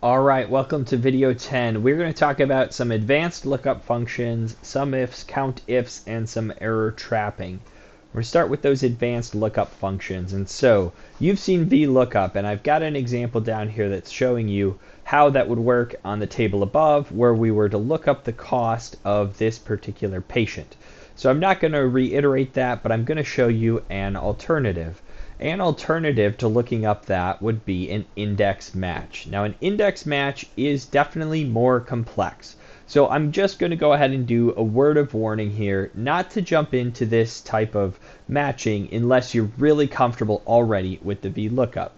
Alright, welcome to video 10. We're going to talk about some advanced lookup functions, SUMIFS, COUNTIFS, and some error trapping. We're going to start with those advanced lookup functions. And so, you've seen VLOOKUP, and I've got an example down here that's showing you how that would work on the table above, where we were to look up the cost of this particular patient. So I'm not going to reiterate that, but I'm going to show you an alternative. An alternative to looking up that would be an index match. Now, an index match is definitely more complex. So I'm just going to go ahead and do a word of warning here, not to jump into this type of matching unless you're really comfortable already with the VLOOKUP.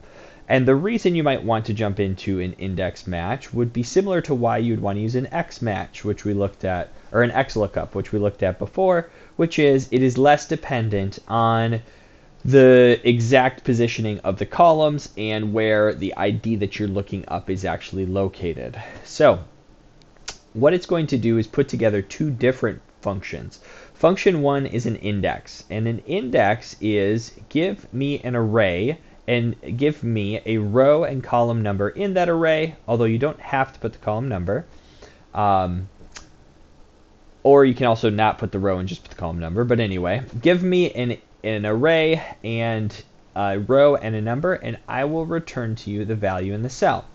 And the reason you might want to jump into an index match would be similar to why you'd want to use an X match, which we looked at, or an X lookup, which we looked at before, which is it is less dependent on the exact positioning of the columns and where the ID that you're looking up is actually located. So what it's going to do is put together two different functions. Function one is an index, and an index is give me an array and give me a row and column number in that array, although you don't have to put the column number. Or you can also not put the row and just put the column number. But anyway, give me an array and a row and a number, and I will return to you the value in the cell.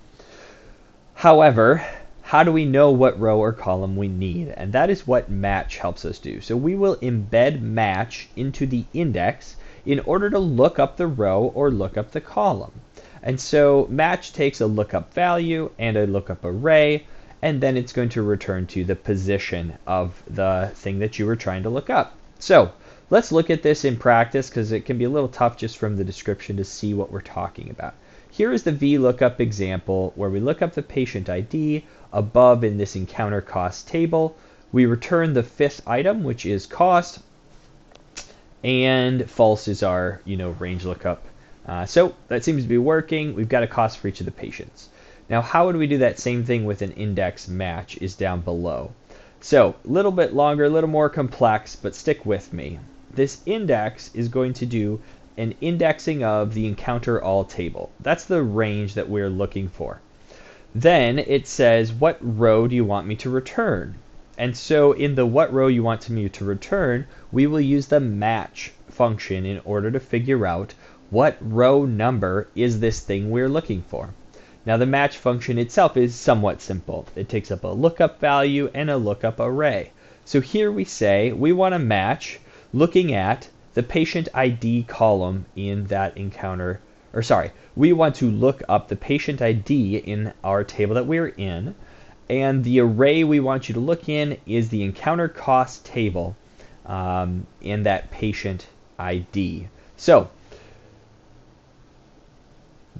However, how do we know what row or column we need? And that is what match helps us do. So we will embed match into the index in order to look up the row or look up the column. And so match takes a lookup value and a lookup array, and then it's going to return to the position of the thing that you were trying to look up. So let's look at this in practice, because it can be a little tough just from the description to see what we're talking about. Here is the VLOOKUP example where we look up the patient ID above in this encounter cost table. We return the fifth item, which is cost, and false is our range lookup. So that seems to be working. We've got a cost for each of the patients. Now, how would we do that same thing with an index match is down below. So a little bit longer, a little more complex, but stick with me. This index is going to do an indexing of the encounter all table. That's the range that we're looking for. Then it says, what row do you want me to return? And so in the what row you want me to return, we will use the match function in order to figure out what row number is this thing we're looking for. Now the match function itself is somewhat simple. It takes up a lookup value and a lookup array. So here we say we want to match looking at the patient ID column in that encounter, we want to look up the patient ID in our table that we're in, and the array we want you to look in is the encounter cost table in that patient ID. So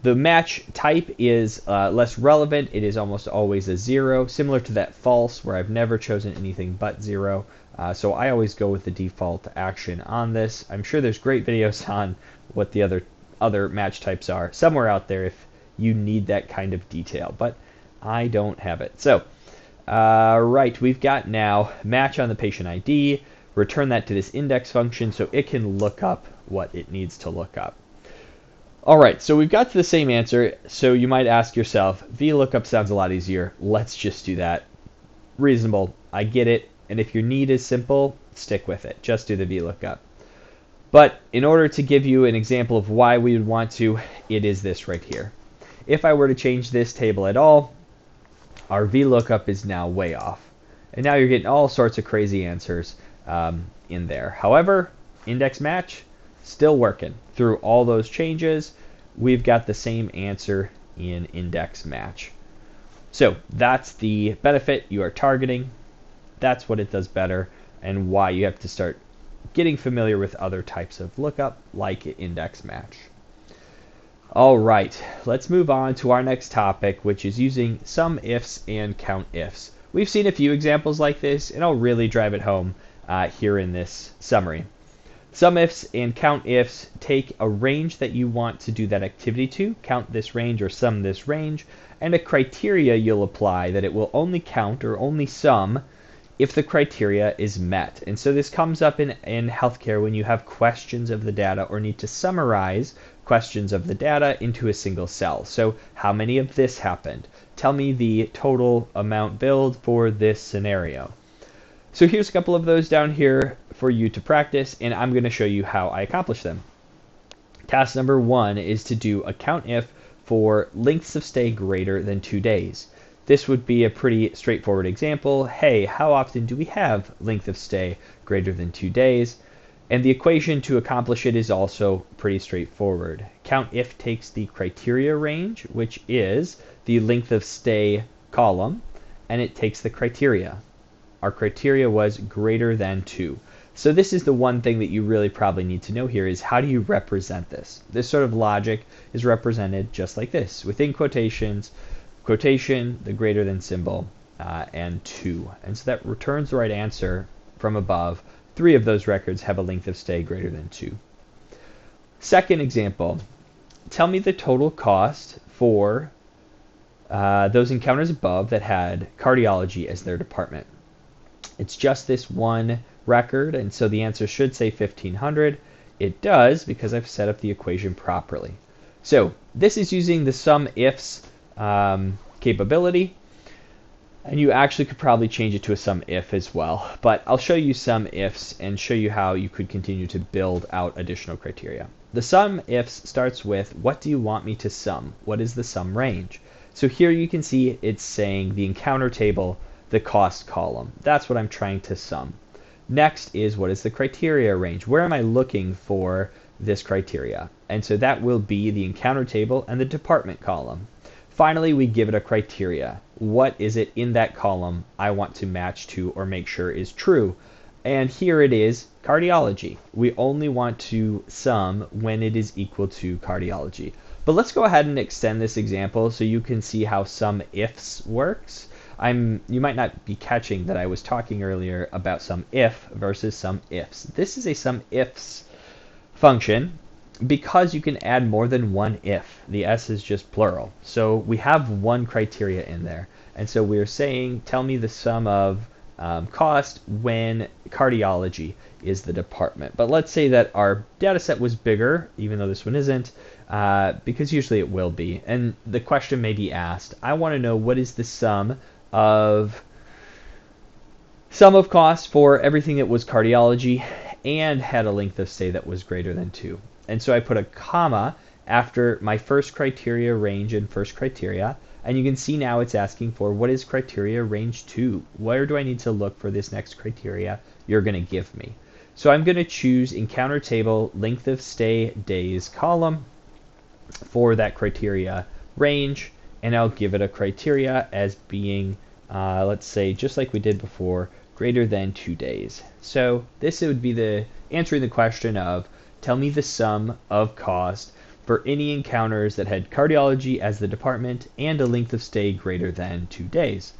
the match type is less relevant. It is almost always a 0, similar to that false where I've never chosen anything but 0. So I always go with the default action on this. I'm sure there's great videos on what the other match types are somewhere out there if you need that kind of detail, but I don't have it. So, right, we've got now match on the patient ID, return that to this index function so it can look up what it needs to look up. Alright, so we've got to the same answer, so you might ask yourself, VLOOKUP sounds a lot easier, let's just do that. Reasonable, I get it, and if your need is simple, stick with it, just do the VLOOKUP. But in order to give you an example of why we would want to, it is this right here. If I were to change this table at all, our VLOOKUP is now way off. And now you're getting all sorts of crazy answers in there. However, index match, still working. Through all those changes, we've got the same answer in index match. So that's the benefit you are targeting. That's what it does better, and why you have to start getting familiar with other types of lookup like index match. All right, let's move on to our next topic, which is using SUMIFS and COUNTIFS. We've seen a few examples like this, and I'll really drive it home here in this summary. SUMIFS and COUNTIFS take a range that you want to do that activity to, count this range or sum this range, and a criteria you'll apply that it will only count or only sum if the criteria is met. And so this comes up in healthcare when you have questions of the data or need to summarize questions of the data into a single cell. So how many of this happened? tell me the total amount billed for this scenario. So here's a couple of those down here for you to practice, and I'm going to show you how I accomplish them. Task number 1 is to do a COUNTIF for lengths of stay greater than 2 days. This would be a pretty straightforward example. Hey, how often do we have length of stay greater than 2 days? And the equation to accomplish it is also pretty straightforward. COUNTIF takes the criteria range, which is the length of stay column, and it takes the criteria. Our criteria was greater than 2. So this is the one thing that you really probably need to know here is how do you represent this? This sort of logic is represented just like this, within quotations, quotation, the greater than symbol, and 2. And so that returns the right answer from above. 3 of those records have a length of stay greater than 2. Second example, tell me the total cost for those encounters above that had cardiology as their department. It's just this one record, and so the answer should say 1,500. It does because I've set up the equation properly. So this is using the SUMIFS capability, and you actually could probably change it to a SUMIF as well, but I'll show you SUMIFS and show you how you could continue to build out additional criteria. The SUMIFS starts with, what do you want me to sum? What is the sum range? So here you can see it's saying the encounter table, the cost column. That's what I'm trying to sum. Next is, what is the criteria range? Where am I looking for this criteria? And so that will be the encounter table and the department column. Finally, we give it a criteria. What is it in that column I want to match to or make sure is true? And here it is, cardiology. We only want to sum when it is equal to cardiology. But let's go ahead and extend this example so you can see how SUMIFS works. You might not be catching that I was talking earlier about SUMIF versus SUMIFS. This is a SUMIFS function because you can add more than one if. The S is just plural. So we have one criteria in there. And so we're saying, tell me the sum of cost when cardiology is the department. But let's say that our data set was bigger, even though this one isn't, because usually it will be. And the question may be asked, I want to know what is the sum of cost for everything that was cardiology and had a length of stay that was greater than 2. And so I put a comma after my first criteria range and first criteria, and you can see now it's asking for what is criteria range 2? Where do I need to look for this next criteria you're going to give me? So I'm going to choose encounter table length of stay days column for that criteria range, and I'll give it a criteria as being, let's say, just like we did before, greater than 2 days. So this would be the answering the question of, tell me the sum of cost for any encounters that had cardiology as the department and a length of stay greater than 2 days.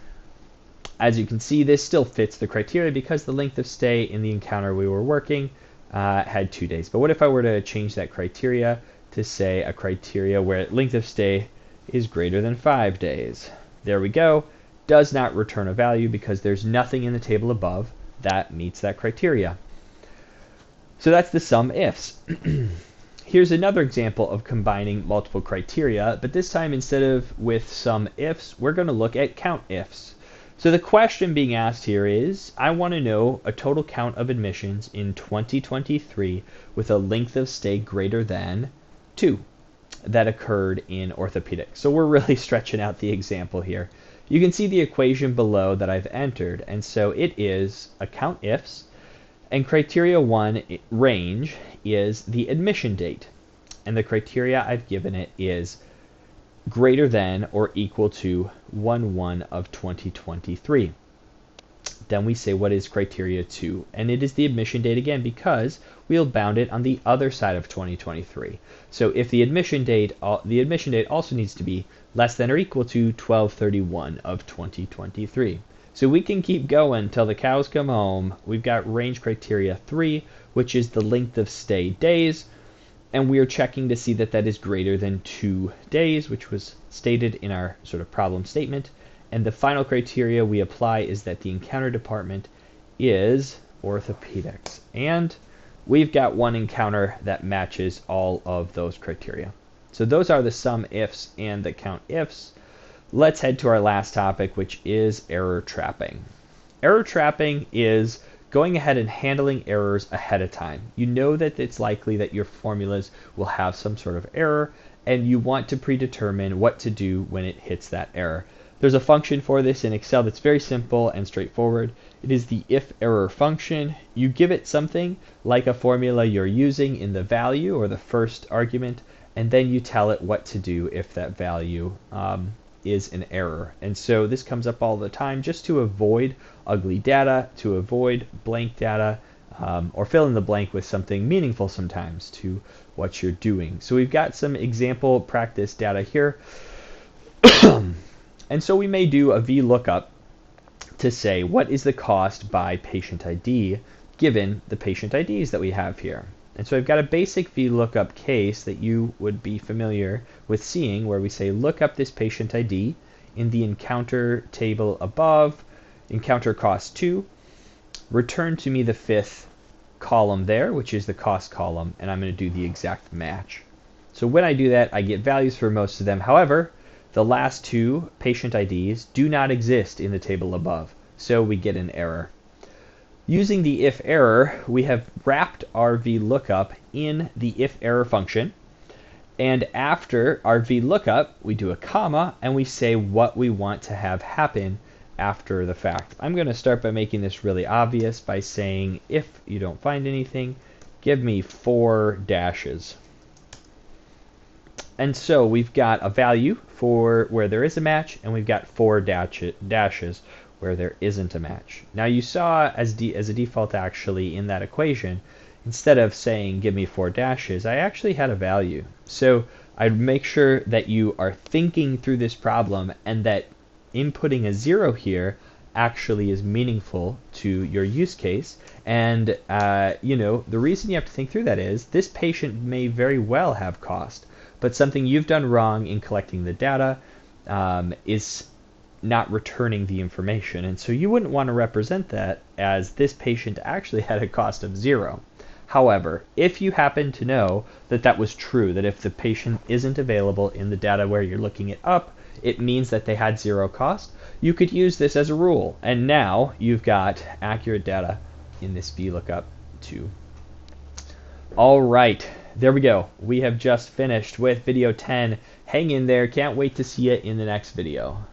As you can see, this still fits the criteria because the length of stay in the encounter we were working had 2 days. But what if I were to change that criteria to say a criteria where length of stay is greater than 5 days? There we go. Does not return a value because there's nothing in the table above that meets that criteria. So that's the SUMIFS. Here's another example of combining multiple criteria, but this time instead of with SUMIFS, we're going to look at COUNTIFS. So the question being asked here is, I want to know a total count of admissions in 2023 with a length of stay greater than 2 that occurred in orthopedics. So we're really stretching out the example here. You can see the equation below that I've entered, and so it is a COUNTIFS, and criteria 1 range is the admission date, and the criteria I've given it is greater than or equal to 1/1 of 2023. Then we say what is criteria 2, and it is the admission date again because we'll bound it on the other side of 2023. So if the admission date also needs to be less than or equal to 12/31 of 2023. So we can keep going till the cows come home. We've got range criteria 3, which is the length of stay days, and we are checking to see that that is greater than 2 days, which was stated in our sort of problem statement. And the final criteria we apply is that the encounter department is orthopedics. And we've got one encounter that matches all of those criteria. So those are the SUMIFS and the COUNTIFS let's head to our last topic, which is error trapping. Error trapping is going ahead and handling errors ahead of time. You know that it's likely that your formulas will have some sort of error, and you want to predetermine what to do when it hits that error. There's a function for this in Excel that's very simple and straightforward. It is the if error function. You give it something like a formula you're using in the value or the first argument, and then you tell it what to do if that value is an error. And so this comes up all the time just to avoid ugly data, to avoid blank data, or fill in the blank with something meaningful sometimes to what you're doing. So we've got some example practice data here. And so we may do a VLOOKUP to say what is the cost by patient ID given the patient IDs that we have here. And so I've got a basic VLOOKUP case that you would be familiar with seeing where we say look up this patient ID in the encounter table above, encounter cost 2, return to me the fifth column there, which is the cost column, and I'm going to do the exact match. So when I do that, I get values for most of them. However, the last two patient IDs do not exist in the table above, so we get an error. Using the if error, we have wrapped our VLOOKUP in the if error function, and after our VLOOKUP, we do a comma and we say what we want to have happen after the fact. I'm going to start by making this really obvious by saying if you don't find anything, give me 4 dashes. And so we've got a value for where there is a match, and we've got 4 dashes where there isn't a match. Now you saw as a default actually in that equation, instead of saying give me 4 dashes, I actually had a value. So I'd make sure that you are thinking through this problem and that inputting a 0 here actually is meaningful to your use case. And the reason you have to think through that is this patient may very well have cost, but something you've done wrong in collecting the data is not returning the information. And so you wouldn't want to represent that as this patient actually had a cost of 0. However, if you happen to know that that was true, that if the patient isn't available in the data where you're looking it up, it means that they had 0 cost, you could use this as a rule. And now you've got accurate data in this VLOOKUP too. All right, there we go. We have just finished with video 10. Hang in there. Can't wait to see you in the next video.